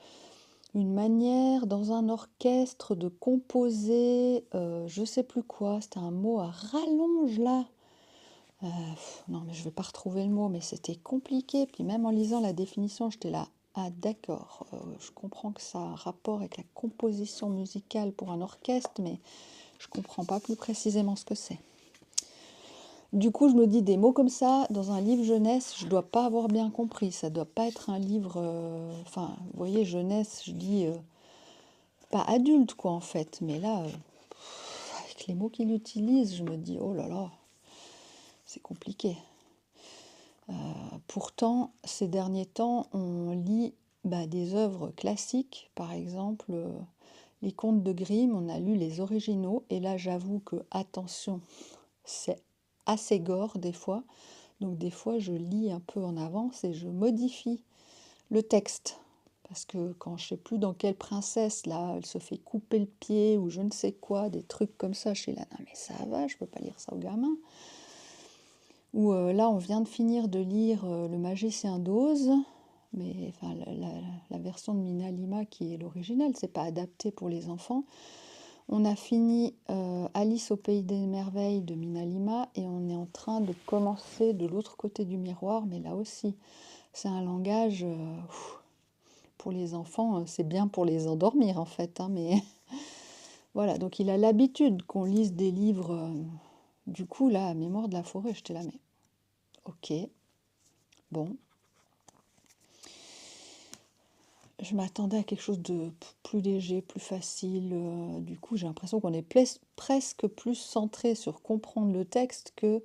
une manière dans un orchestre de composer, je sais plus quoi. C'était un mot à rallonge là. Non, mais je vais pas retrouver le mot, mais c'était compliqué. Puis même en lisant la définition, j'étais là, ah d'accord, je comprends que ça a un rapport avec la composition musicale pour un orchestre, mais je comprends pas plus précisément ce que c'est. Du coup, je me dis des mots comme ça, dans un livre jeunesse, je dois pas avoir bien compris. Ça doit pas être un livre... Enfin, vous voyez, jeunesse, je dis... pas adulte, quoi, en fait. Mais là, avec les mots qu'il utilise, je me dis, oh là là, c'est compliqué. Pourtant, ces derniers temps, on lit des œuvres classiques. Par exemple, les contes de Grimm, on a lu les originaux. Et là, j'avoue que, attention, c'est assez gore des fois. Donc des fois, je lis un peu en avance et je modifie le texte. Parce que quand je ne sais plus dans quelle princesse, là, elle se fait couper le pied ou je ne sais quoi, des trucs comme ça, je suis là, non mais ça va, je ne peux pas lire ça aux gamins. Ou là, on vient de finir de lire Le Magicien d'Oz, mais enfin, la version de Mina Lima qui est l'original, c'est pas adapté pour les enfants. On a fini Alice au Pays des Merveilles de Mina Lima et on est en train de commencer de l'autre côté du miroir, mais là aussi, c'est un langage pour les enfants, c'est bien pour les endormir en fait, hein, mais voilà, donc il a l'habitude qu'on lise des livres. Du coup, là, Mémoire de la forêt, j'étais là, mais ok, bon. Je m'attendais à quelque chose de plus léger, plus facile. Du coup, j'ai l'impression qu'on est presque plus centré sur comprendre le texte que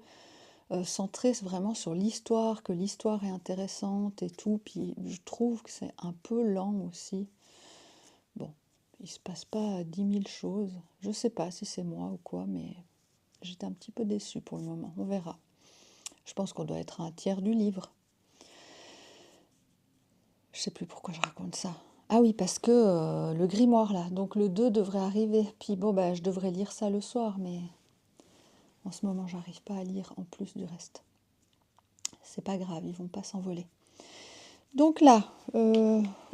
centré vraiment sur l'histoire, que l'histoire est intéressante et tout. Puis je trouve que c'est un peu lent aussi. Bon, il se passe pas 10 000 choses. Je sais pas si c'est moi ou quoi, mais j'étais un petit peu déçue pour le moment. On verra. Je pense qu'on doit être à un tiers du livre. Je sais plus pourquoi je raconte ça. Ah oui, parce que le grimoire là, donc le 2 devrait arriver. Puis bon, je devrais lire ça le soir, mais en ce moment, j'arrive pas à lire en plus du reste. C'est pas grave, ils vont pas s'envoler. Donc là,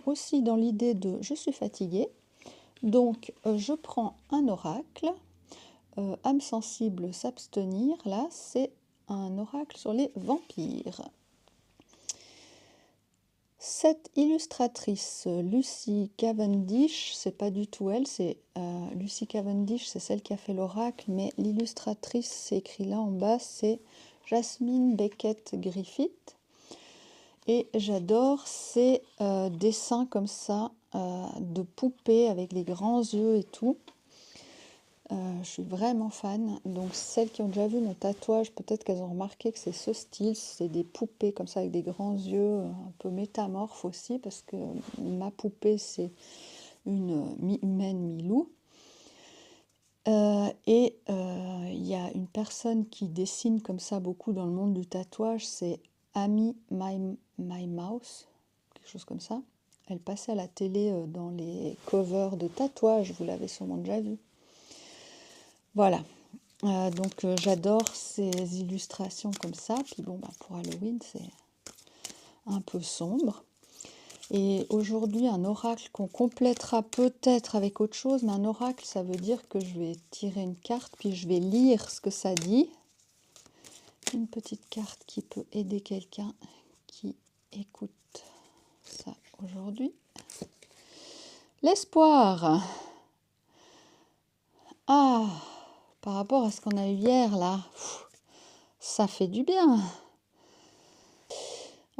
aussi dans l'idée de je suis fatiguée, donc je prends un oracle. Âme sensible, s'abstenir, là c'est un oracle sur les vampires. Cette illustratrice, Lucy Cavendish, c'est pas du tout elle, c'est Lucy Cavendish, c'est celle qui a fait l'oracle, mais l'illustratrice, c'est écrit là en bas, c'est Jasmine Beckett Griffith. Et j'adore ces dessins comme ça, de poupées avec les grands yeux et tout. Je suis vraiment fan. Donc celles qui ont déjà vu mon tatouage, peut-être qu'elles ont remarqué que c'est ce style. C'est des poupées comme ça avec des grands yeux, un peu métamorphes aussi, parce que ma poupée c'est une mi-humaine, mi-loup. Il y a une personne qui dessine comme ça beaucoup dans le monde du tatouage, c'est Amy My Mouse, quelque chose comme ça. Elle passait à la télé dans les covers de tatouage, vous l'avez sûrement déjà vu. Voilà, donc j'adore ces illustrations comme ça. Puis bon, pour Halloween, c'est un peu sombre. Et aujourd'hui, un oracle qu'on complétera peut-être avec autre chose, mais un oracle, ça veut dire que je vais tirer une carte, puis je vais lire ce que ça dit. Une petite carte qui peut aider quelqu'un qui écoute ça aujourd'hui. L'espoir. Ah, par rapport à ce qu'on a eu hier, là, ça fait du bien.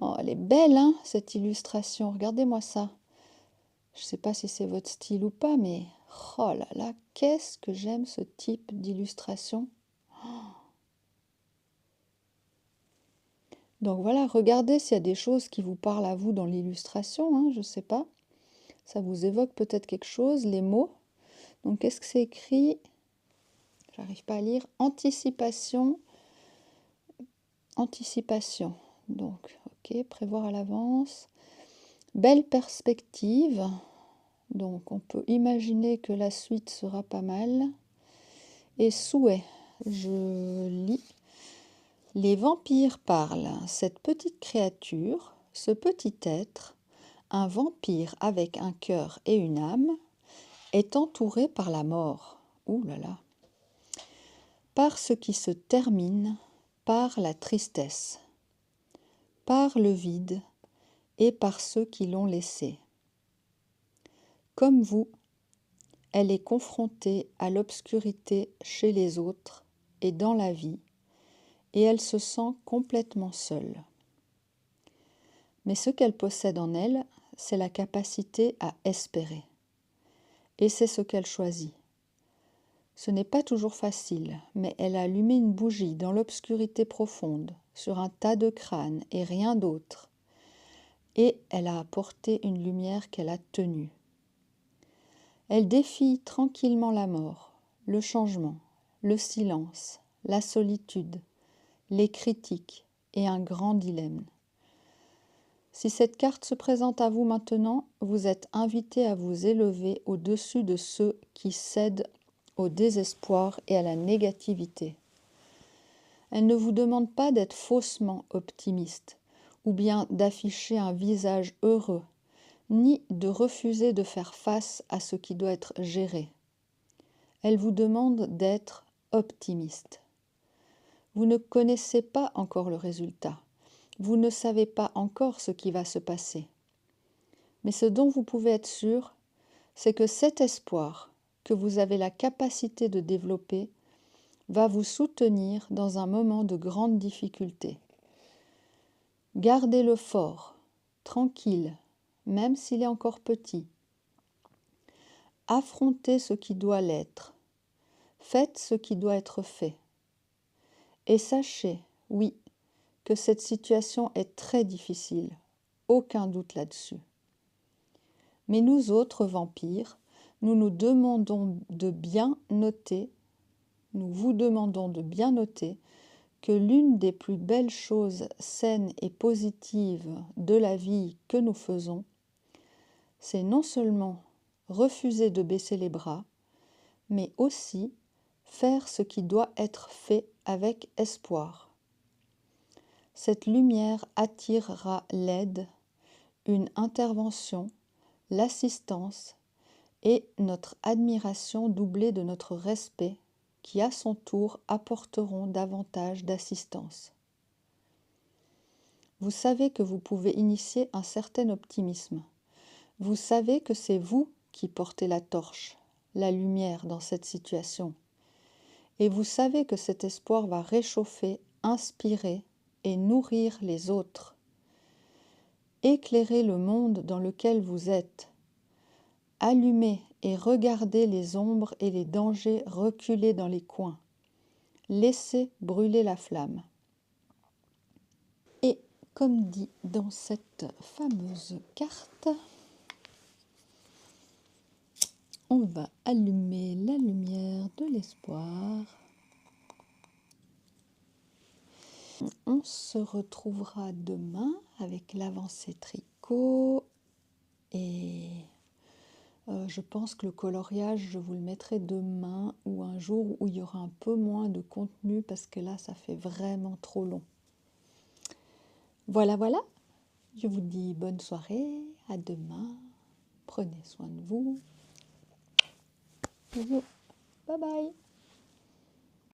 Oh, elle est belle, hein, cette illustration. Regardez-moi ça. Je ne sais pas si c'est votre style ou pas, mais oh là là, qu'est-ce que j'aime ce type d'illustration. Donc voilà, regardez s'il y a des choses qui vous parlent à vous dans l'illustration, hein, je ne sais pas. Ça vous évoque peut-être quelque chose, les mots. Donc qu'est-ce que c'est écrit? J'arrive pas à lire. Anticipation. Anticipation. Donc, ok, prévoir à l'avance. Belle perspective. Donc on peut imaginer que la suite sera pas mal. Et souhait. Je lis. Les vampires parlent. Cette petite créature, ce petit être, un vampire avec un cœur et une âme, est entouré par la mort. Ouh là là. Par ce qui se termine, par la tristesse, par le vide et par ceux qui l'ont laissé. Comme vous, elle est confrontée à l'obscurité chez les autres et dans la vie, et elle se sent complètement seule. Mais ce qu'elle possède en elle, c'est la capacité à espérer. Et c'est ce qu'elle choisit. Ce n'est pas toujours facile, mais elle a allumé une bougie dans l'obscurité profonde, sur un tas de crânes et rien d'autre, et elle a apporté une lumière qu'elle a tenue. Elle défie tranquillement la mort, le changement, le silence, la solitude, les critiques et un grand dilemme. Si cette carte se présente à vous maintenant, vous êtes invité à vous élever au-dessus de ceux qui cèdent au désespoir et à la négativité. Elle ne vous demande pas d'être faussement optimiste, ou bien d'afficher un visage heureux, ni de refuser de faire face à ce qui doit être géré. Elle vous demande d'être optimiste. Vous ne connaissez pas encore le résultat. Vous ne savez pas encore ce qui va se passer. Mais ce dont vous pouvez être sûr, c'est que cet espoir que vous avez la capacité de développer va vous soutenir dans un moment de grande difficulté. Gardez-le fort, tranquille, même s'il est encore petit. Affrontez ce qui doit l'être. Faites ce qui doit être fait. Et sachez, oui, que cette situation est très difficile, aucun doute là-dessus. Mais nous autres vampires, nous nous demandons de bien noter, nous vous demandons de bien noter que l'une des plus belles choses saines et positives de la vie que nous faisons, c'est non seulement refuser de baisser les bras, mais aussi faire ce qui doit être fait avec espoir. Cette lumière attirera l'aide, une intervention, l'assistance et notre admiration doublée de notre respect qui à son tour apporteront davantage d'assistance. Vous savez que vous pouvez initier un certain optimisme. Vous savez que c'est vous qui portez la torche, la lumière dans cette situation. Et vous savez que cet espoir va réchauffer, inspirer et nourrir les autres. Éclairez le monde dans lequel vous êtes. allumez et regardez les ombres et les dangers reculer dans les coins. Laissez brûler la flamme. Et comme dit dans cette fameuse carte, on va allumer la lumière de l'espoir. On se retrouvera demain avec l'avancée tricot et je pense que le coloriage, je vous le mettrai demain ou un jour où il y aura un peu moins de contenu parce que là, ça fait vraiment trop long. Voilà, voilà. Je vous dis bonne soirée, à demain. Prenez soin de vous. Bisous. Bye bye.